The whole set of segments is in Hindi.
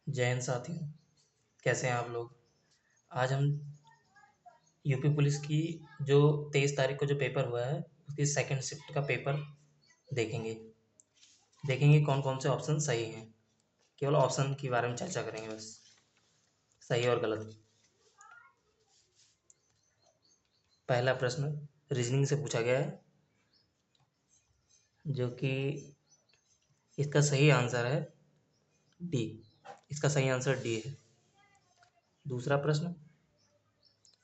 जय हिंद साथियों। कैसे हैं आप लोग। आज हम यूपी पुलिस की जो 23 तारीख को जो पेपर हुआ है उसकी सेकंड शिफ्ट का पेपर देखेंगे। देखेंगे कौन कौन से ऑप्शन सही हैं। केवल ऑप्शन के बारे में चर्चा करेंगे बस, सही और गलत। पहला प्रश्न रीजनिंग से पूछा गया है, जो कि इसका सही आंसर है डी। इसका सही आंसर डी है। दूसरा प्रश्न,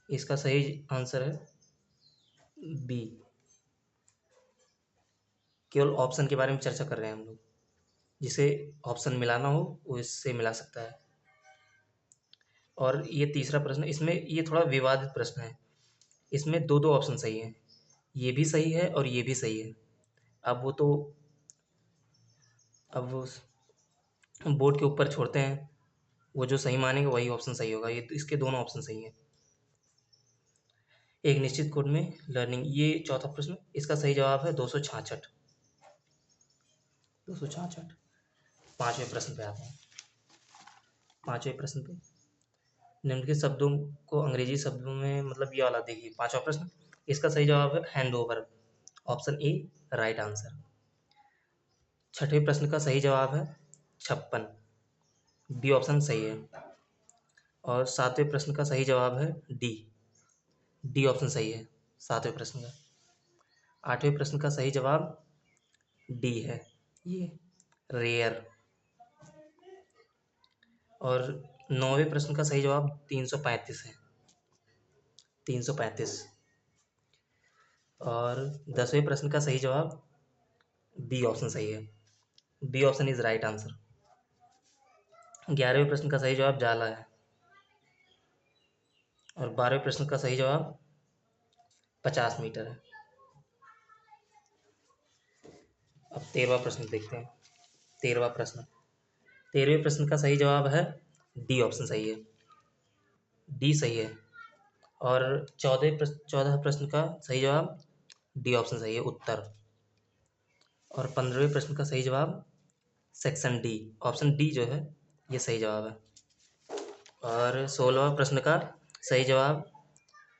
इसका सही आंसर है बी। केवल ऑप्शन के बारे में चर्चा कर रहे हैं हम लोग। जिसे ऑप्शन मिलाना हो वो इससे मिला सकता है। और ये तीसरा प्रश्न, इसमें ये थोड़ा विवादित प्रश्न है। इसमें दो दो ऑप्शन सही हैं, ये भी सही है और ये भी सही है। अब वो तो अब वो बोर्ड के ऊपर छोड़ते हैं, वो जो सही मानेंगे वही ऑप्शन सही होगा। ये तो इसके दोनों ऑप्शन सही हैं। एक निश्चित कोड में लर्निंग, ये चौथा प्रश्न, इसका सही जवाब है 266। 266। पांचवें प्रश्न पे आते हैं। पांचवें प्रश्न पे निम्नलिखित शब्दों को अंग्रेजी शब्दों में, मतलब ये वाला देखिए पांचवा प्रश्न। इसका सही जवाब है hand over, option A right answer. छठवें प्रश्न का सही जवाब है 56, बी ऑप्शन सही है। और सातवें प्रश्न का सही जवाब है डी। डी ऑप्शन सही है सातवें प्रश्न का। आठवें प्रश्न का सही जवाब डी है, ये रेयर। और नौवें प्रश्न का सही जवाब 335 है, 335। और 10वें प्रश्न का सही जवाब बी ऑप्शन सही है, B option is right answer. 11वें प्रश्न का सही जवाब जाला है। और 12वें प्रश्न का सही जवाब 50 मीटर है। अब 13वां प्रश्न देखते हैं। 13वां प्रश्न, 13वें प्रश्न का सही जवाब है डी ऑप्शन सही है, डी सही है। और 14 प्रश्न का सही जवाब डी ऑप्शन सही है, उत्तर। और 15वें प्रश्न का सही जवाब सेक्शन डी, ऑप्शन डी जो है ये सही जवाब है। और 16वां प्रश्न का सही जवाब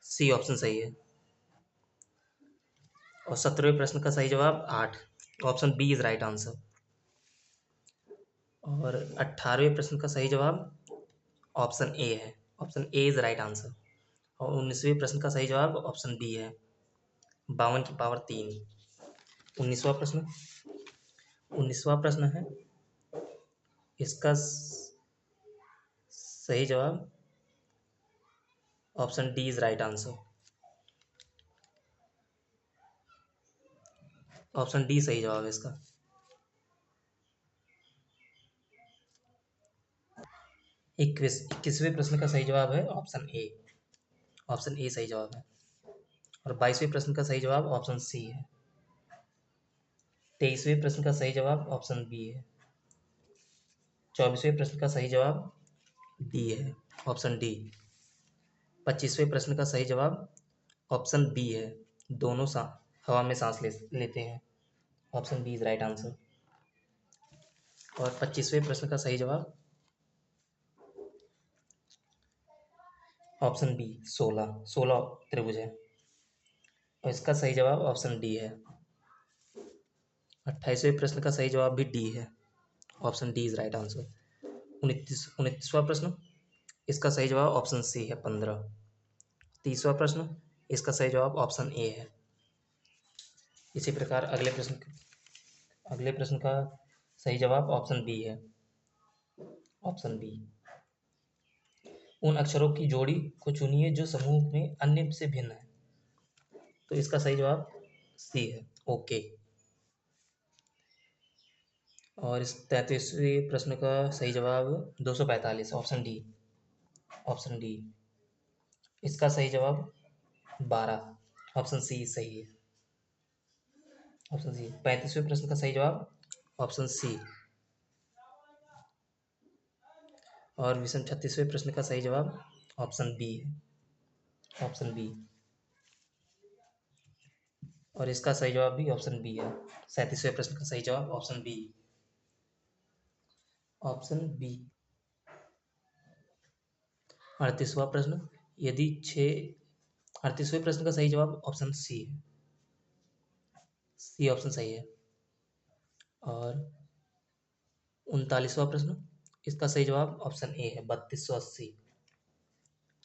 सी ऑप्शन सही है। और 17वें प्रश्न का सही जवाब 8, option B is right answer. और 18वें प्रश्न का सही जवाब ऑप्शन ए है, option A is right answer. और 19वें प्रश्न का सही जवाब ऑप्शन बी है, 52 की पावर 3। 19वां प्रश्न, 19वां प्रश्न है, इसका सही जवाब option D is right answer, option D सही जवाब है इसका। 21वें प्रश्न का सही जवाब है ऑप्शन ए, ऑप्शन ए सही जवाब है। और 22वें प्रश्न का सही जवाब ऑप्शन सी है। 23वें प्रश्न का सही जवाब ऑप्शन बी है। 24वें प्रश्न का सही जवाब डी है, ऑप्शन डी। 25वें प्रश्न का सही जवाब ऑप्शन बी है, दोनों हवा में सांस लेते हैं, option B is right answer. और 25वें प्रश्न का सही जवाब ऑप्शन बी, 16 त्रिभुज है। और इसका सही जवाब ऑप्शन डी है। 28वें प्रश्न का सही जवाब भी डी है, option D is right answer. 29वां प्रश्न, इसका सही जवाब ऑप्शन सी है, 15। 30वां प्रश्न, इसका सही जवाब ऑप्शन ए है। इसी प्रकार अगले प्रश्न का सही जवाब ऑप्शन बी है, ऑप्शन बी। उन अक्षरों की जोड़ी को चुनिए जो समूह में अन्य से भिन्न है। तो इसका सही जवाब सी है, ओके। और इस 33वें प्रश्न का सही जवाब 245, ऑप्शन डी, ऑप्शन डी। इसका सही जवाब 12, ऑप्शन सी सही है, ऑप्शन सी। 35वें प्रश्न का सही जवाब ऑप्शन सी। और विषम 36वें प्रश्न का सही जवाब ऑप्शन बी है, ऑप्शन बी। और इसका सही जवाब भी ऑप्शन बी है। 37वें प्रश्न का सही जवाब ऑप्शन बी, ऑप्शन बी। 38वां प्रश्न, यदि 38वें प्रश्न का सही जवाब ऑप्शन सी है। सी ऑप्शन सही है। और 39वां प्रश्न, इसका सही जवाब ऑप्शन ए है 3280।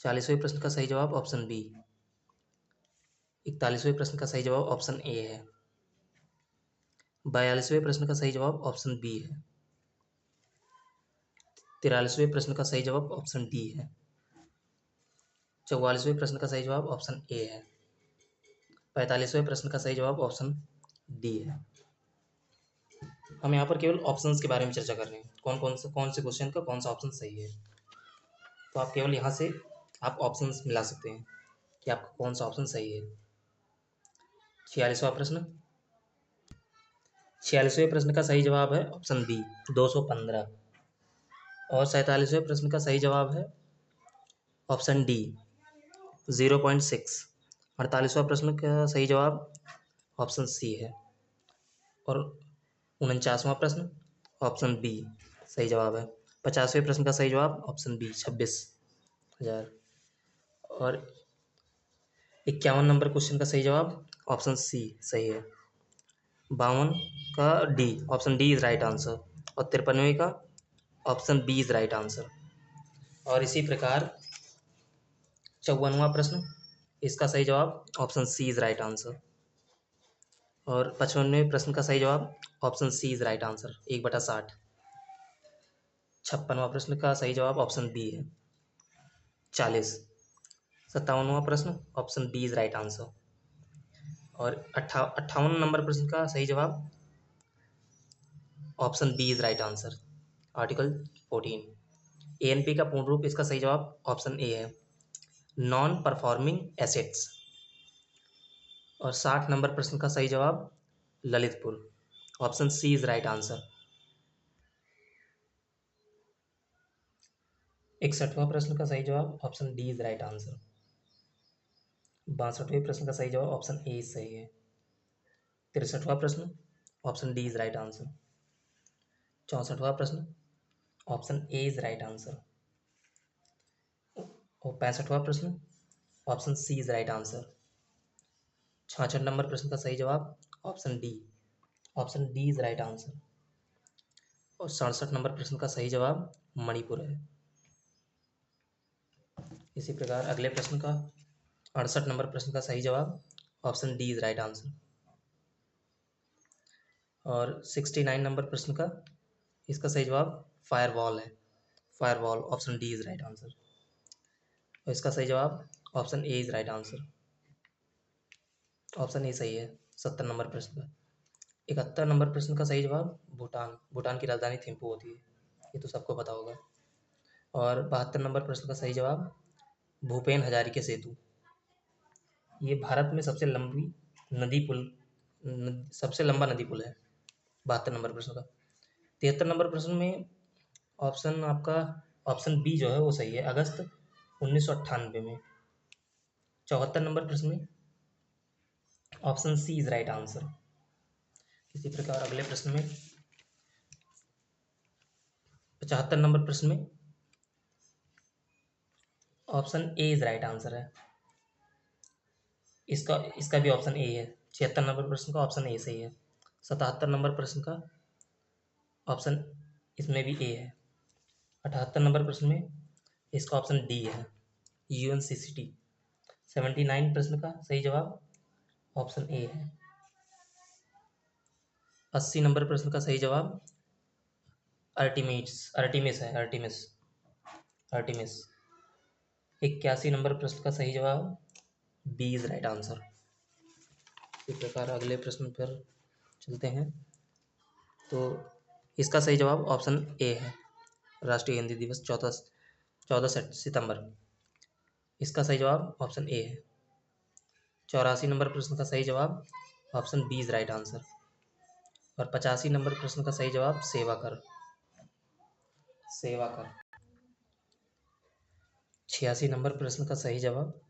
40वें प्रश्न का सही जवाब ऑप्शन बी। 41वें प्रश्न का सही जवाब ऑप्शन ए है। 42वें प्रश्न का सही जवाब ऑप्शन बी है। 43वें प्रश्न का सही जवाब ऑप्शन डी है। 44वें प्रश्न का सही जवाब ऑप्शन ए है। 45वें प्रश्न का सही जवाब ऑप्शन डी है। हम यहाँ पर केवल ऑप्शंस के बारे में चर्चा कर रहे हैं, कौन से क्वेश्चन का कौन सा ऑप्शन सही है। तो आप केवल यहाँ से आप ऑप्शंस मिला सकते हैं कि आपका कौन सा ऑप्शन सही है। 46वां प्रश्न, 46वें प्रश्न का सही जवाब है ऑप्शन बी 215। और 47वें प्रश्न का सही जवाब है ऑप्शन डी 0.6। 48वां प्रश्न का सही जवाब ऑप्शन सी है। और 49वां प्रश्न ऑप्शन बी सही जवाब है। 50वें प्रश्न का सही जवाब ऑप्शन बी 26,000। और 51 नंबर क्वेश्चन का सही जवाब ऑप्शन सी सही है। 52 का D option D is right answer. और 53वें का option B is right answer. और इसी प्रकार 54वां प्रश्न, इसका सही जवाब option C is right answer. और 55वें प्रश्न का सही जवाब option C is right answer 1/60। 56वां प्रश्न का सही जवाब ऑप्शन बी है 40। 57वां प्रश्न option B is right answer. और 58 नंबर प्रश्न का सही जवाब option B is right answer article 14। ANP का पूर्ण रूप, इसका सही जवाब ऑप्शन ए है नॉन परफॉर्मिंग एसेट्स। और 60 नंबर प्रश्न का सही जवाब Lalitpur option C is right answer. 61वां प्रश्न का सही जवाब option D is right answer. 62वें प्रश्न का सही जवाब ऑप्शन ए सही है। 63वां प्रश्न option D is right answer. 64वां प्रश्न option A is right answer. और 65वां प्रश्न option C is right answer. 66 number प्रश्न का सही जवाब option D is right answer. और 67 नंबर प्रश्न का सही जवाब मणिपुर है। इसी प्रकार अगले प्रश्न का 68 नंबर प्रश्न का सही जवाब option D is right answer. और 69 नंबर प्रश्न का इसका सही जवाब फायरवॉल है। Firewall option D is right answer. और इसका सही जवाब option A is right answer. Option A सही है 70 नंबर प्रश्न का। 71 नंबर प्रश्न का सही जवाब भूटान की राजधानी थिम्पू होती है, ये तो सबको पता होगा। और 72 नंबर प्रश्न का सही जवाब भूपेन हजारिका सेतु। ये भारत में सबसे लंबी सबसे लंबा नदी पुल है। 72 नंबर प्रश्न का। 73 नंबर प्रश्न में ऑप्शन आपका ऑप्शन बी जो है वो सही है अगस्त 1998 में। 74 नंबर प्रश्न में option C is right answer. इसी प्रकार अगले प्रश्न में 75 नंबर प्रश्न में option A is right answer है। इसका भी ऑप्शन ए है। 76 नंबर प्रश्न का ऑप्शन ए सही है। 77 नंबर प्रश्न का ऑप्शन इसमें भी ए है। 78 नंबर प्रश्न में इसका ऑप्शन डी है UNCCT। 79 प्रश्न का सही जवाब ऑप्शन ए है। 80 नंबर प्रश्न का सही जवाब आर्टिमिस। 81 नंबर प्रश्न का सही जवाब बी इज राइट आंसर। इस प्रकार अगले प्रश्न पर चलते हैं। तो इसका सही जवाब ऑप्शन ए है राष्ट्रीय हिंदी दिवस 14 सितंबर। इसका सही जवाब ऑप्शन ए है। 84 नंबर प्रश्न का सही जवाब option B is right answer. और 85 नंबर प्रश्न का सही जवाब सेवा कर। 86 नंबर प्रश्न का सही जवाब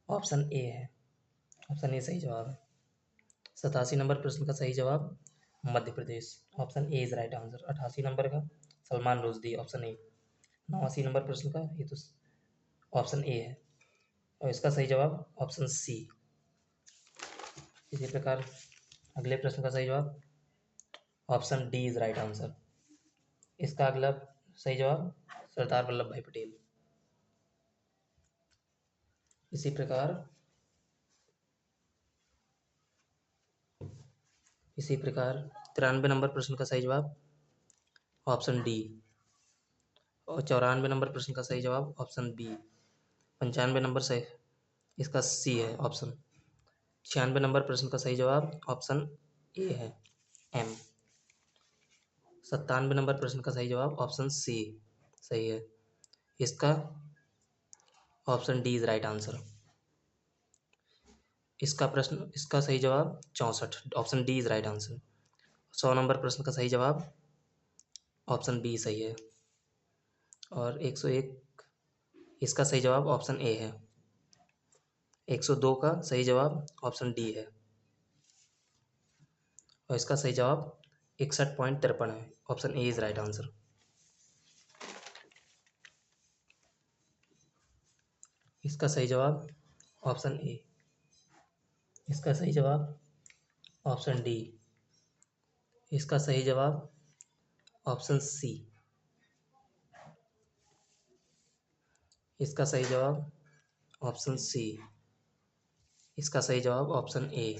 ऑप्शन ए है। ऑप्शन ए सही जवाब है। 87 नंबर प्रश्न का सही जवाब Madhya Pradesh. Option A is right answer. 88 number का Salman Rushdie option A. 89 number प्रश्न का ये तो ऑप्शन ए है और इसका सही जवाब ऑप्शन सी। इसी प्रकार अगले प्रश्न का सही जवाब option D is right answer. इसका अगला सही जवाब सरदार वल्लभ भाई पटेल। इसी प्रकार 93 नंबर प्रश्न का सही जवाब ऑप्शन डी और 94 नंबर प्रश्न का सही जवाब ऑप्शन बी। 95 नंबर सही इसका सी है ऑप्शन। 96 नंबर प्रश्न का सही जवाब ऑप्शन ए है एम। 97 नंबर प्रश्न का सही जवाब ऑप्शन सी सही है। इसका option D is right answer. इसका सही जवाब 64 option D is right answer. 100 number प्रश्न का सही जवाब ऑप्शन बी सही है और 101 इसका सही जवाब ऑप्शन ए है। 102 का सही जवाब ऑप्शन डी है और इसका सही जवाब 61.53 है। Option A is right answer. इसका सही जवाब ऑप्शन ए। इसका सही जवाब ऑप्शन डी। इसका सही जवाब ऑप्शन सी। इसका सही जवाब ऑप्शन सी। इसका सही जवाब ऑप्शन ए।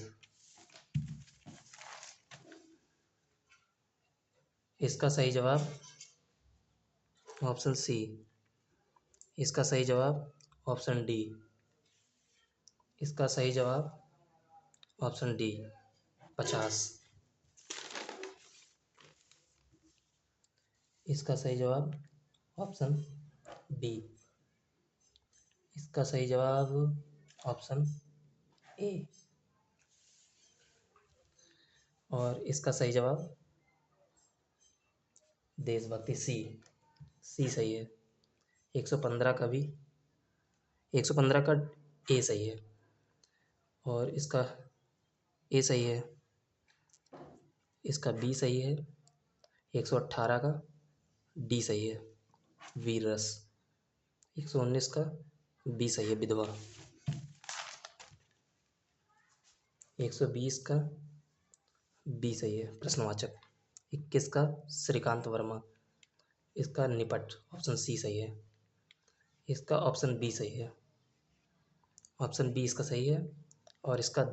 इसका सही जवाब ऑप्शन सी। इसका सही जवाब ऑप्शन डी। इसका सही जवाब ऑप्शन डी 50। इसका सही जवाब ऑप्शन डी। इसका सही जवाब ऑप्शन ए और इसका सही जवाब देशभक्ति सी। सी सही है। 115 का भी 115 का ए सही है और इसका ए सही है। इसका बी सही है। 118 का डी सही है वीर रस। 119 का बी सही है विधवा। 120 का बी सही है प्रश्नवाचक। 21 का श्रीकांत वर्मा। इसका निपट ऑप्शन सी सही है। इसका ऑप्शन बी सही है। ऑप्शन बी इसका सही है और इसका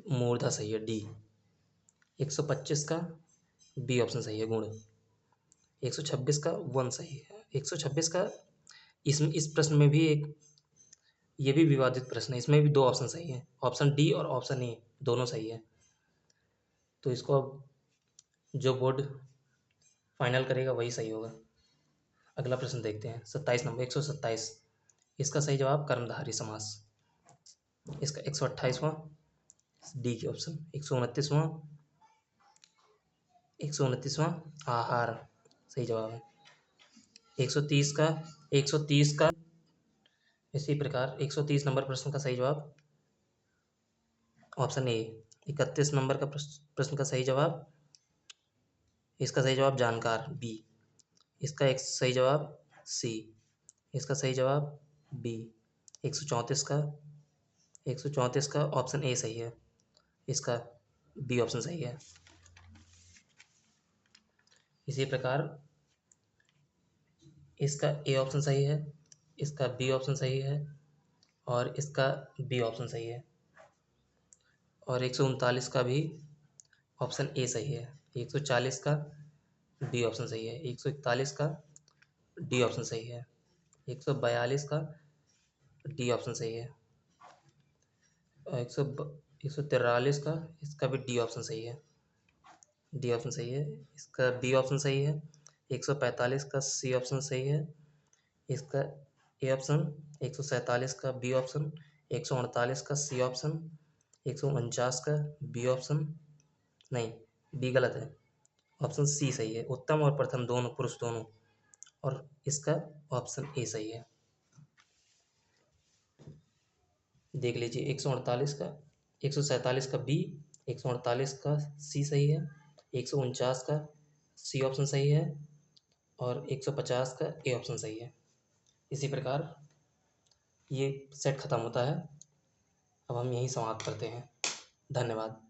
मूर्धा सही है डी। 125 का बी ऑप्शन सही है गुण। 126 का वन सही है। 126 का इस प्रश्न में भी एक ये भी विवादित प्रश्न है। इसमें भी दो ऑप्शन सही है ऑप्शन डी और ऑप्शन ए दोनों सही है। तो इसको अब जो बोर्ड फाइनल करेगा वही सही होगा। अगला प्रश्न देखते हैं 27 नंबर 127। इसका सही जवाब कर्मधारय समास। इसका 128वां डी के ऑप्शन। 129वां आहार सही जवाब है। 130 का 130 का इसी प्रकार 130 नंबर प्रश्न का सही जवाब ऑप्शन ए। 31 नंबर का प्रश्न का सही जवाब इसका सही जवाब जानकार बी। इसका एक सही जवाब सी। इसका सही जवाब बी। 134 का 134 का ऑप्शन ए सही है। इसका बी ऑप्शन सही है। इसी प्रकार इसका ए ऑप्शन सही है। इसका बी ऑप्शन सही है और इसका बी ऑप्शन सही है और 139 का भी ऑप्शन ए सही है। 140 का बी ऑप्शन सही है। 141 का डी ऑप्शन सही है। 142 का डी ऑप्शन सही है और 143 का इसका भी डी ऑप्शन सही है। डी ऑप्शन सही है। इसका बी ऑप्शन सही है। 145 का सी ऑप्शन सही है। इसका ए ऑप्शन। 147 का बी ऑप्शन। 148 का सी ऑप्शन। 149 का बी ऑप्शन नहीं बी गलत है। ऑप्शन सी सही है उत्तम और प्रथम दोनों पुरुष दोनों और इसका ऑप्शन ए सही है। देख लीजिए 148 का 147 का बी 148 का सी सही है। 149 का सी ऑप्शन सही है और 150 का ए ऑप्शन सही है। इसी प्रकार ये सेट खत्म होता है। अब हम यहीं समाप्त करते हैं। धन्यवाद।